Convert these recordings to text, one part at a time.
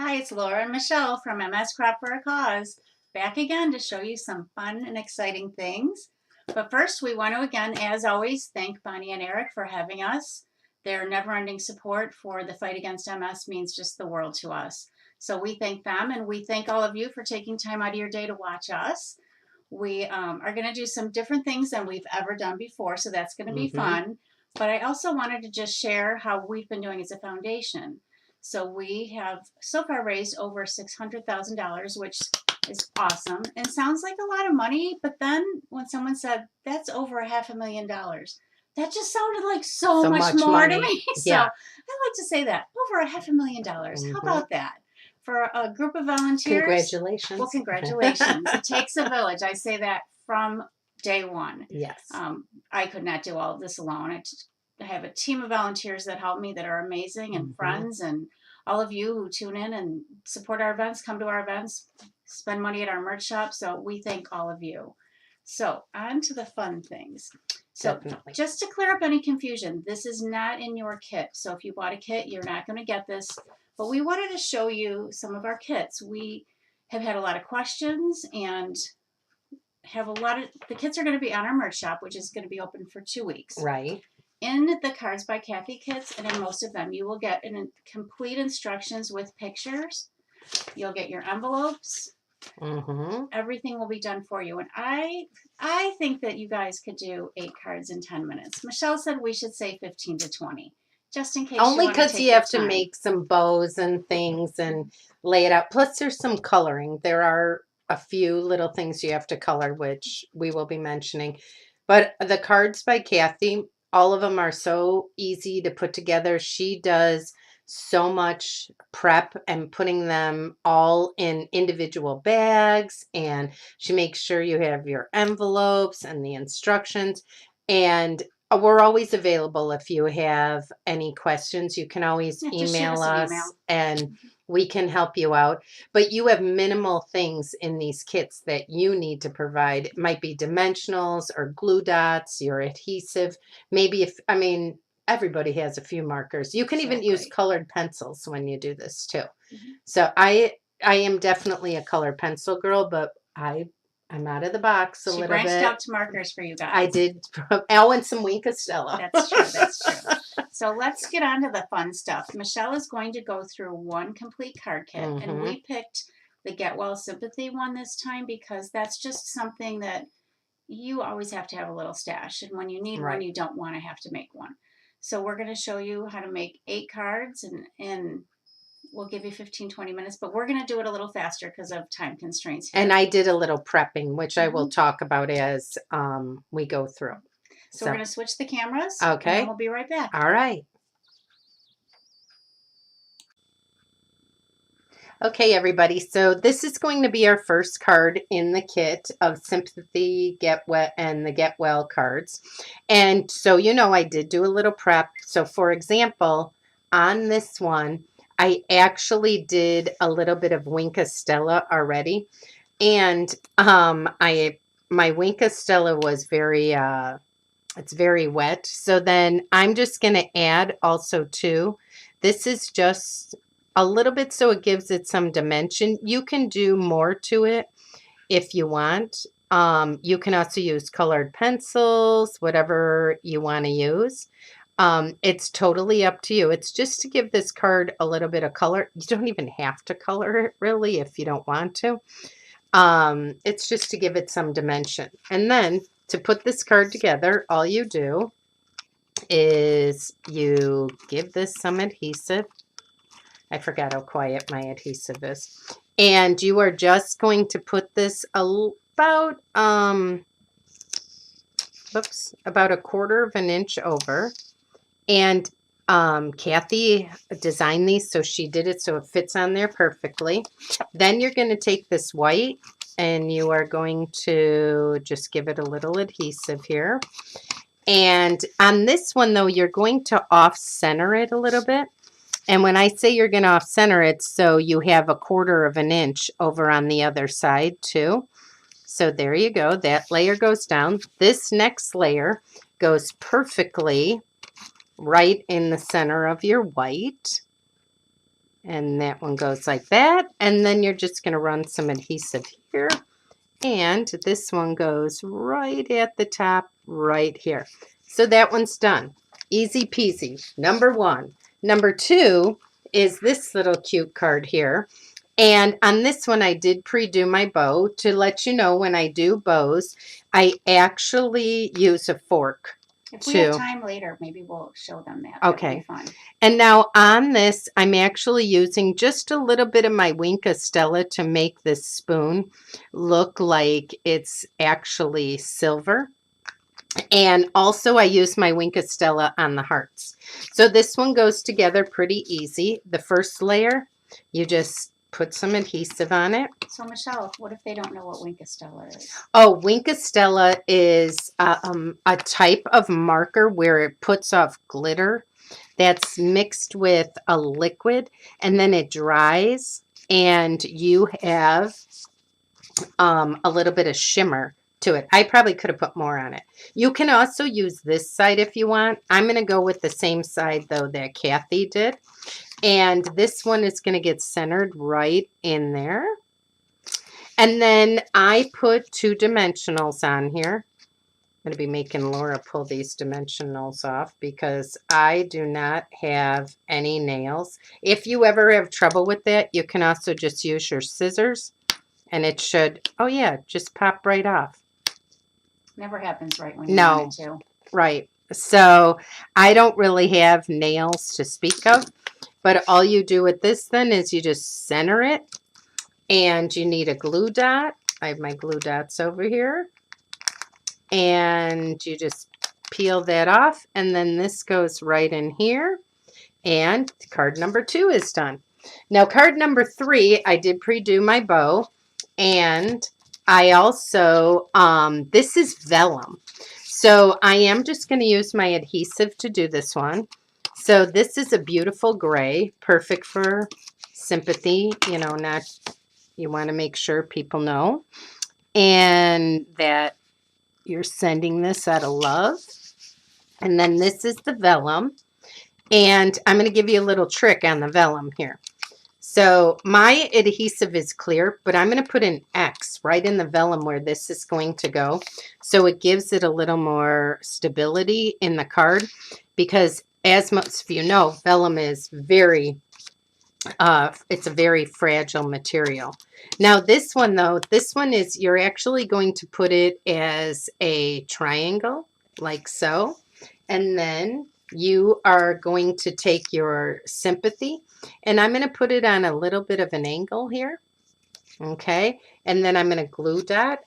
Hi, it's Laura and Michelle from MS Crop for a Cause, back again to show you some fun and exciting things. But first, we want to again, as always, thank Bonnie and Eric for having us. Their never-ending support for the fight against MS means just the world to us. So we thank them, and we thank all of you for taking time out of your day to watch us. We are going to do some different things than we've ever done before, so that's going to be fun. But I also wanted to just share how we've been doing as a foundation. So we have so far raised over $600,000, which is awesome and sounds like a lot of money. But then when someone said that's over $500,000, that just sounded like so much more to me. So Yeah. I like to say that over $500,000. How about that? For a group of volunteers. Congratulations. Well, congratulations. It takes a village. I say that from day one. Yes. I could not do all of this alone. I have a team of volunteers that help me that are amazing, and friends, and all of you who tune in and support our events, come to our events, spend money at our merch shop. So we thank all of you. So on to the fun things. So Definitely. just to clear up any confusion, this is not in your kit. So if you bought a kit, you're not going to get this. But we wanted to show you some of our kits. We have had a lot of questions and have a lot of, the kits are going to be on our merch shop, which is going to be open for 2 weeks. Right. In the Cards by Kathy kits, and in most of them, you will get complete instructions with pictures. You'll get your envelopes. Everything will be done for you. And I think that you guys could do 8 cards in 10 minutes. Michelle said we should say 15 to 20, just in case. Only because you have to make some bows and things and lay it out. Plus, there's some coloring. There are a few little things you have to color, which we will be mentioning. But the Cards by Kathy, all of them are so easy to put together. She does so much prep and putting them all in individual bags, and she makes sure you have your envelopes and the instructions. And we're always available if you have any questions. You can always email us and we can help you out. But you have minimal things in these kits that you need to provide. It might be dimensionals or glue dots, your adhesive. Maybe everybody has a few markers. You can even use colored pencils when you do this too. So I am definitely a colored pencil girl, but I'm out of the box a little bit. She branched out to markers for you guys. I did. Al and some Wink Stella. That's true. That's true. So let's get on to the fun stuff. Michelle is going to go through one complete card kit, and we picked the Get Well Sympathy one this time because that's just something that you always have to have a little stash, and when you need one, you don't want to have to make one. So we're going to show you how to make 8 cards, and we'll give you 15-20 minutes, but we're going to do it a little faster because of time constraints here. And I did a little prepping, which I will talk about as we go through. So we're going to switch the cameras. Okay. And then we'll be right back. All right. Okay, everybody. So this is going to be our first card in the kit of Sympathy, Get Well, and the Get Well cards. And so, I did do a little prep. So, for example, on this one, I actually did a little bit of Wink Stella already. And my Wink Stella was very, it's very wet. So then I'm just going to add also too. This is just a little bit so it gives it some dimension. You can do more to it if you want. You can also use colored pencils, whatever you want to use. It's totally up to you. It's just to give this card a little bit of color. You don't even have to color it really if you don't want to. It's just to give it some dimension. And then to put this card together, all you do is you give this some adhesive. I forgot how quiet my adhesive is. And you are just going to put this about a 1/4 of an inch over. And Kathy designed these, so she did it so it fits on there perfectly. Then you're going to take this white and you are going to just give it a little adhesive here. And on this one, though, you're going to off-center it a little bit. And when I say you're going to off-center it, so you have 1/4 of an inch over on the other side, too. So there you go. That layer goes down. This next layer goes perfectly right in the center of your white. And that one goes like that. And then you're just going to run some adhesive here. And this one goes right at the top right here. So that one's done. Easy peasy. Number one. Number two is this little cute card here. And on this one, I did pre-do my bow to let you know when I do bows, I actually use a fork. If we have time later, maybe we'll show them that. Okay. That would be fun. And now on this, I'm actually using just a little bit of my Wink Stella to make this spoon look like it's actually silver. And also I use my Wink Stella on the hearts. So this one goes together pretty easy. The first layer, you just put some adhesive on it. So Michelle, what if they don't know what Wink Stella is? Oh, Wink Stella is a type of marker where it puts off glitter that's mixed with a liquid, and then it dries, and you have a little bit of shimmer to it. I probably could have put more on it. You can also use this side if you want. I'm going to go with the same side, though, that Kathy did. And this one is going to get centered right in there. And then I put 2 dimensionals on here. I'm going to be making Laura pull these dimensionals off because I do not have any nails. If you ever have trouble with that, you can also just use your scissors and it should, oh yeah, just pop right off. Never happens right when you want it to. Right. So I don't really have nails to speak of, but all you do with this then is you just center it, and you need a glue dot. I have my glue dots over here. And you just peel that off, and then this goes right in here, and card number 2 is done. Now card number 3, I did pre-do my bow, and I also, this is vellum. So I am just going to use my adhesive to do this one. So this is a beautiful gray, perfect for sympathy, you know, not, you want to make sure people know, and that you're sending this out of love. And then this is the vellum. And I'm going to give you a little trick on the vellum here. So my adhesive is clear, but I'm going to put an X right in the vellum where this is going to go. So it gives it a little more stability in the card, because as most of you know, vellum is very it's a very fragile material. Now this one though, this one is, you're actually going to put it as a triangle like so, and then you are going to take your sympathy, and I'm going to put it on a little bit of an angle here, okay, and then I'm going to glue dot.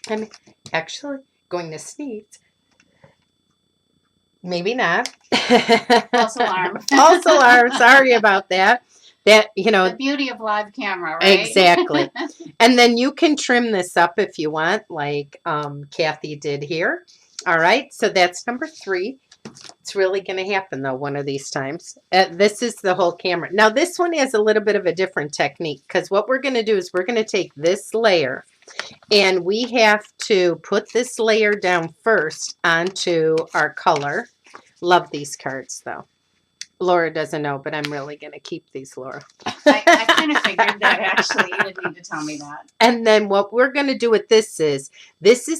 I'm actually going to sneeze. Maybe not. False alarm. False alarm. Sorry about that. That, you know. The beauty of live camera, right? Exactly. And then you can trim this up if you want, like Kathy did here. All right. So that's number 3. It's really going to happen, though, one of these times. This is the whole camera. Now, this one has a little bit of a different technique, because what we're going to do is we're going to take this layer, and we have to put this layer down first onto our color. Love these cards, though. Laura doesn't know, but I'm really going to keep these, Laura. I kind of figured that, actually. You didn't need to tell me that. And then what we're going to do with this is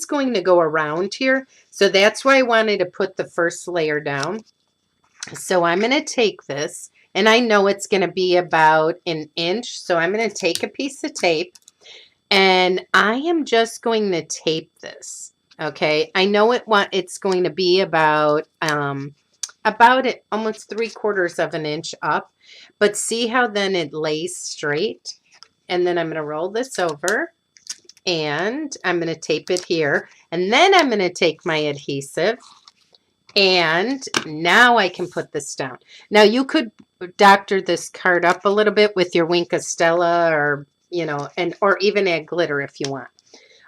going to go around here. So that's why I wanted to put the first layer down. So I'm going to take this, and I know it's going to be about an inch. So I'm going to take a piece of tape, and I am just going to tape this. Okay. I know it's going to be about it almost 3/4 of an inch up, but see how then it lays straight. And then I'm going to roll this over, and I'm going to tape it here, and then I'm going to take my adhesive, and now I can put this down. Now you could doctor this card up a little bit with your Wink Stella, or you know, or even add glitter if you want.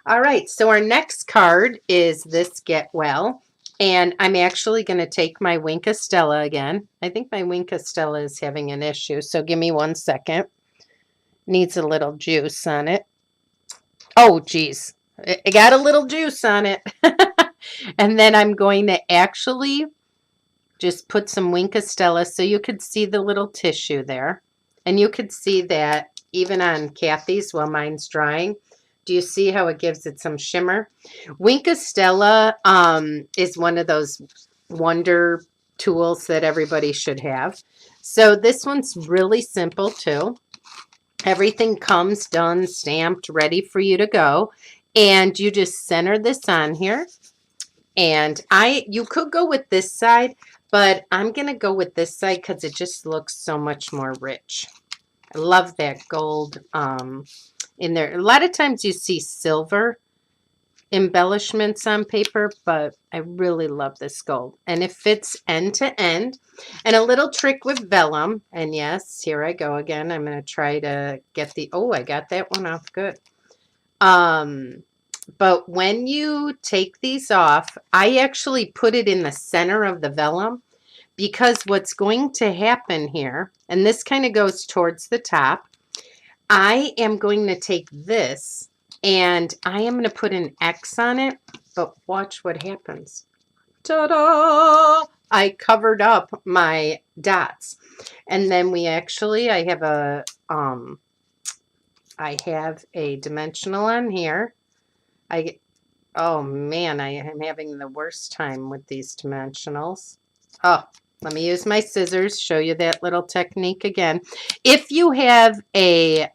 All right, so our next card is this Get Well. And I'm actually going to take my Wink Stella again. I think my Wink Stella is having an issue, so give me 1 second. Needs a little juice on it. Oh, geez. It got a little juice on it. And then I'm going to actually just put some Wink Stella so you could see the little tissue there. And you could see that even on Kathy's while mine's drying. Do you see how it gives it some shimmer? Wink Stella is one of those wonder tools that everybody should have. So this one's really simple too. Everything comes done, stamped, ready for you to go. And you just center this on here. And you could go with this side, but I'm going to go with this side because it just looks so much more rich. I love that gold in there. A lot of times you see silver embellishments on paper, but I really love this gold. And it fits end to end. And a little trick with vellum, and yes, here I go again. I'm going to try to get I got that one off good. But when you take these off, I actually put it in the center of the vellum because what's going to happen here, and this kind of goes towards the top, I am going to take this and I am going to put an X on it, but watch what happens. Ta-da! I covered up my dots. And then I have a dimensional on here. Oh man, I am having the worst time with these dimensionals. Oh, let me use my scissors, show you that little technique again. If you have a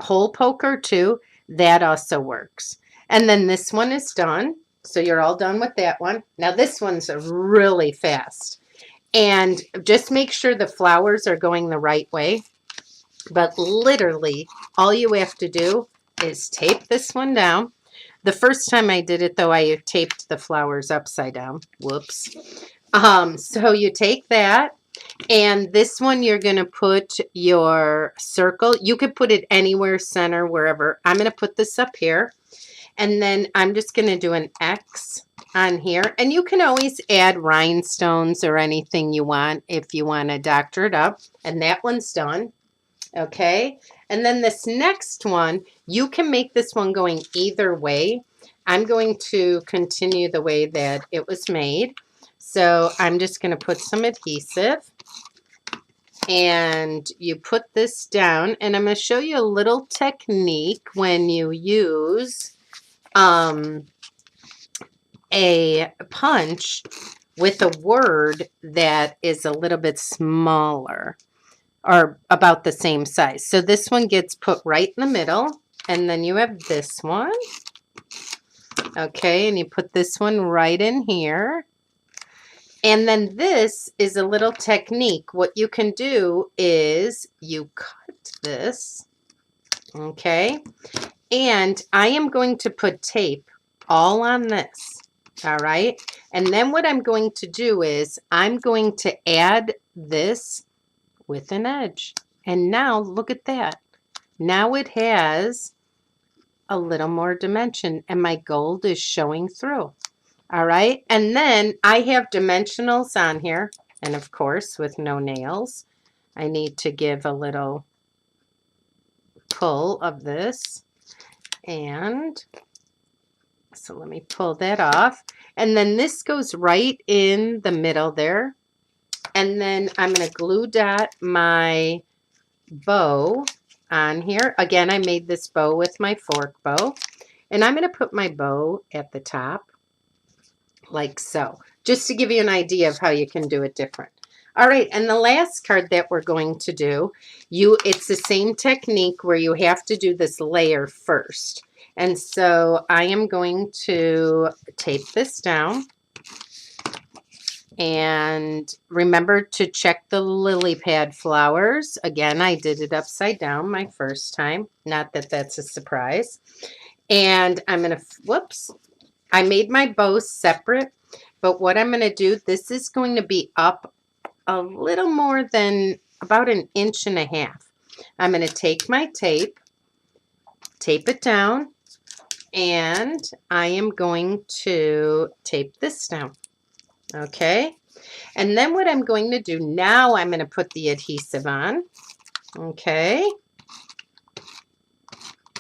hole poker too, that also works. And then this one is done. So you're all done with that one. Now this one's really fast. And just make sure the flowers are going the right way. But literally, all you have to do is tape this one down. The first time I did it, though, I taped the flowers upside down. Whoops. So you take that, and this one you're going to put your circle. You could put it anywhere, center, wherever. I'm going to put this up here, and then I'm just going to do an X on here. And you can always add rhinestones or anything you want if you want to doctor it up. And that one's done. Okay, and then this next one, you can make this one going either way. I'm going to continue the way that it was made. So I'm just going to put some adhesive. And you put this down. And I'm going to show you a little technique when you use a punch with a word that is a little bit smaller, or about the same size. So this one gets put right in the middle, and then you have this one. Okay, and you put this one right in here. And then this is a little technique. What you can do is you cut this, okay? And I am going to put tape all on this, all right? And then what I'm going to do is I'm going to add this with an edge. And now look at that. Now it has a little more dimension and my gold is showing through. All right. And then I have dimensionals on here. And of course, with no nails, I need to give a little pull of this. And so let me pull that off. And then this goes right in the middle there. And then I'm going to glue dot my bow on here. Again, I made this bow with my fork bow. And I'm going to put my bow at the top like so, just to give you an idea of how you can do it different. All right, and the last card that we're going to do, it's the same technique where you have to do this layer first. And so I am going to tape this down. And remember to check the lily pad flowers. Again, I did it upside down my first time. Not that that's a surprise. And I'm going to, whoops, I made my bows separate. But what I'm going to do, this is going to be up a little more than about 1.5 inches. I'm going to take my tape it down, and I am going to tape this down. Okay, and then what I'm going to do now, I'm going to put the adhesive on. Okay,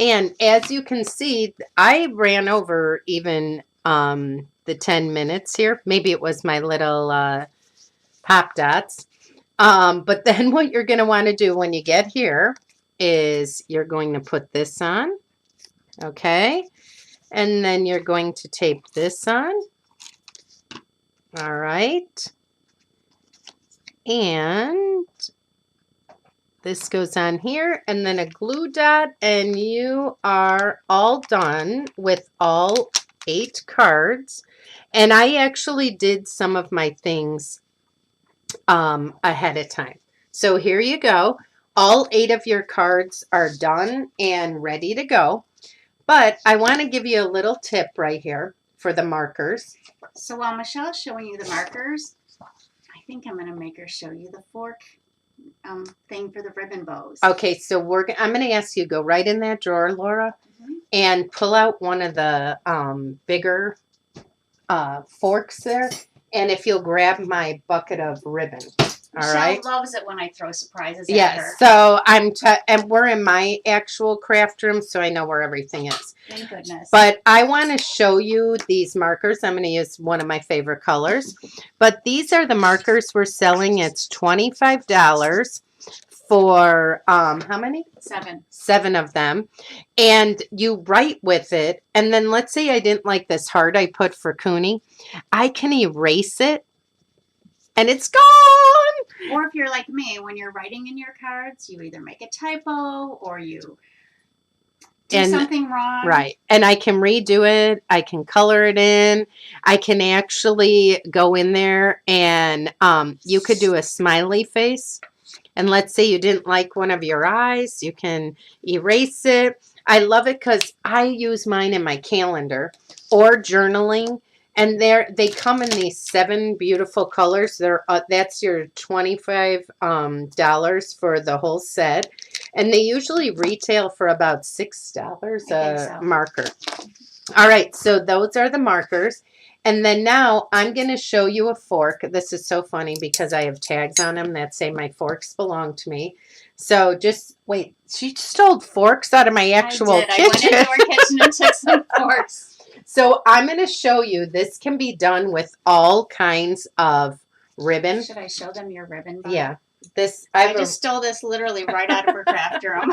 and as you can see, I ran over even the the 10 minutes here. Maybe it was my little pop dots. But then what you're going to want to do when you get here is you're going to put this on. Okay. And then you're going to tape this on. All right. And this goes on here, and then a glue dot, and you are all done with all 8 cards. And I actually did some of my things ahead of time. So here you go. All 8 of your cards are done and ready to go. But I want to give you a little tip right here for the markers. So while Michelle's showing you the markers, I think I'm going to make her show you the fork thing for the ribbon bows. Okay, so I'm going to ask you go right in that drawer, Laura, and pull out one of the bigger forks there. And if you'll grab my bucket of ribbon. All right. Michelle loves it when I throw surprises at her. Yes, so and we're in my actual craft room, so I know where everything is. Thank goodness. But I want to show you these markers. I'm going to use one of my favorite colors. But these are the markers we're selling. It's $25 for how many? 7. 7 of them. And you write with it. And then let's say I didn't like this heart I put for Cooney. I can erase it. And it's gone. Or if you're like me, when you're writing in your cards, you either make a typo or you do something wrong. Right. And I can redo it. I can color it in. I can actually go in there and you could do a smiley face. And let's say you didn't like one of your eyes. You can erase it. I love it because I use mine in my calendar or journaling. And they come in these 7 beautiful colors. That's your $25 for the whole set. And they usually retail for about $6 a marker. All right, so those are the markers. And then now I'm going to show you a fork. This is so funny because I have tags on them that say my forks belong to me. So just wait. She stole forks out of my actual kitchen. I went into our kitchen and took some forks. So I'm going to show you, this can be done with all kinds of ribbon. Should I show them your ribbon bow? Yeah. I just stole this literally right out of her craft room.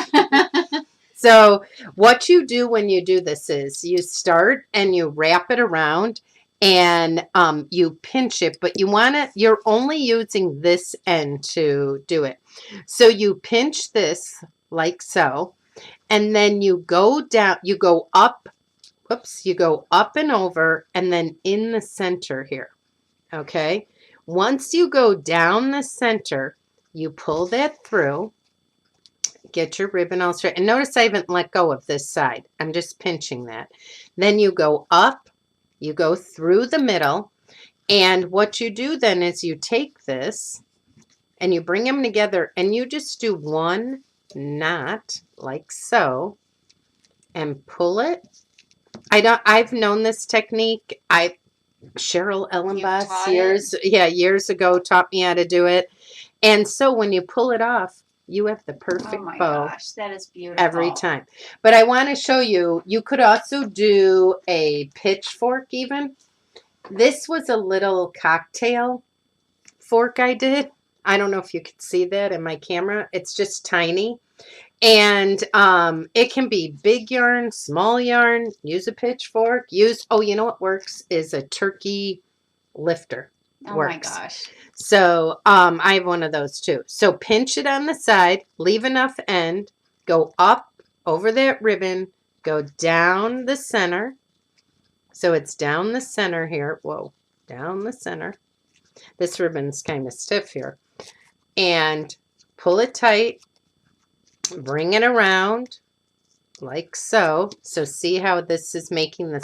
So what you do when you do this is you start and you wrap it around and you pinch it, but you're only using this end to do it. So you pinch this like so, and then you go down, you go up. Whoops, you go up and over and then in the center here, okay? Once you go down the center, you pull that through, get your ribbon all straight. And notice I haven't let go of this side. I'm just pinching that. Then you go up, you go through the middle, and what you do then is you take this and you bring them together and you just do one knot like so and pull it. I've known this technique. Cheryl Ellenboss years ago taught me how to do it. And so when you pull it off, you have the perfect bow. Oh my gosh, that is beautiful. Every time. But I want to show you, you could also do a pitchfork even. This was a little cocktail fork I did. I don't know if you could see that in my camera. It's just tiny. And it can be big yarn, small yarn, use a pitchfork, you know what works is a turkey lifter. Works. My gosh. So I have one of those too. So pinch it on the side, leave enough end, go up over that ribbon, go down the center. So it's down the center here. Whoa, down the center. This ribbon's kind of stiff here. And pull it tight. Bring it around like so. So see how this is making the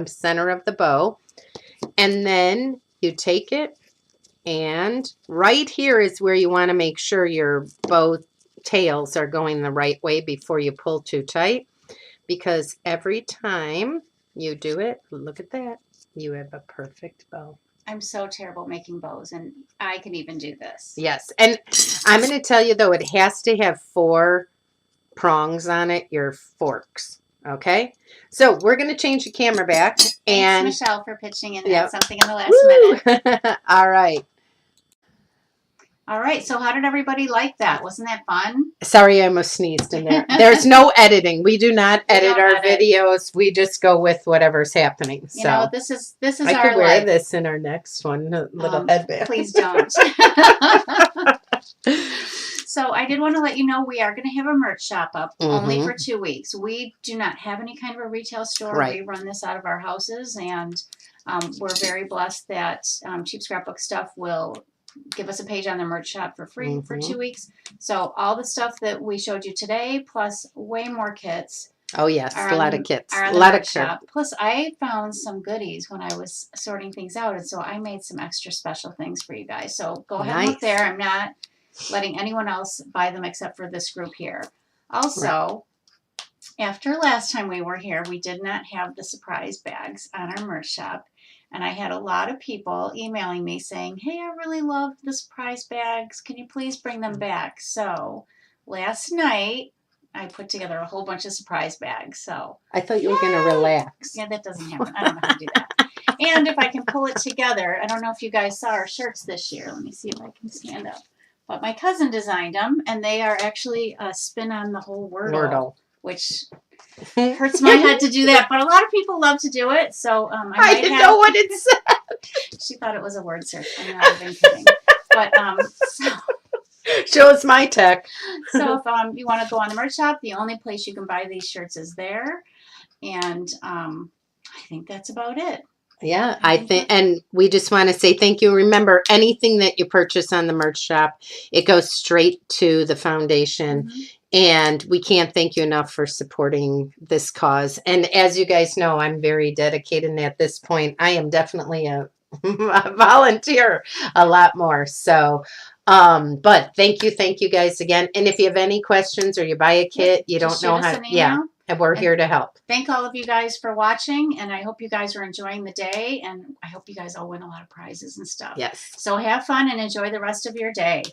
center of the bow. And then you take it and right here is where you want to make sure your bow tails are going the right way before you pull too tight. Because every time you do it, look at that, you have a perfect bow. I'm so terrible making bows, and I can even do this. Yes, and I'm going to tell you, though, it has to have 4 prongs on it, your forks. Okay. So we're going to change the camera back. Thanks, And Michelle, for pitching in yep. something in the last minute. All right. All right. So how did everybody like that? Wasn't that fun? Sorry, I almost sneezed in there. There's no editing. We do not edit our videos. We just go with whatever's happening. So you know, this is I our could wear life. This in our next one, a little headband. Please don't. So I did want to let you know we are going to have a merch shop up only for 2 weeks. We do not have any kind of a retail store. Right. We run this out of our houses, and we're very blessed that Cheap Scrapbook Stuff will give us a page on the merch shop for free for 2 weeks. So all the stuff that we showed you today, plus way more kits. Oh yes, a lot of kits, a lot of shop. Plus, I found some goodies when I was sorting things out, and so I made some extra special things for you guys. So go ahead and look there. I'm not letting anyone else buy them except for this group here. Also, after last time we were here, we did not have the surprise bags on our merch shop. And I had a lot of people emailing me saying, hey, I really loved the surprise bags. Can you please bring them back? So last night, I put together a whole bunch of surprise bags. So I thought you were going to relax. Yeah, that doesn't happen. I don't know how to do that. And if I can pull it together, I don't know if you guys saw our shirts this year. Let me see if I can stand up. But my cousin designed them, and they are actually a spin on the whole Wordle. Which hurts my head to do that. But a lot of people love to do it. So I didn't know what it said. She thought it was a word search. I'm not even kidding. But shows my tech. So if you want to go on the merch shop, the only place you can buy these shirts is there. And I think that's about it. Yeah, I think, and we just want to say thank you. Remember, anything that you purchase on the merch shop, it goes straight to the foundation. And we can't thank you enough for supporting this cause. And as you guys know, I'm very dedicated. And at this point, I am definitely a volunteer a lot more. So, but thank you guys again. And if you have any questions or you buy a kit, you don't know how, and we're here to help. Thank all of you guys for watching, and I hope you guys are enjoying the day, and I hope you guys all win a lot of prizes and stuff. Yes. So have fun and enjoy the rest of your day.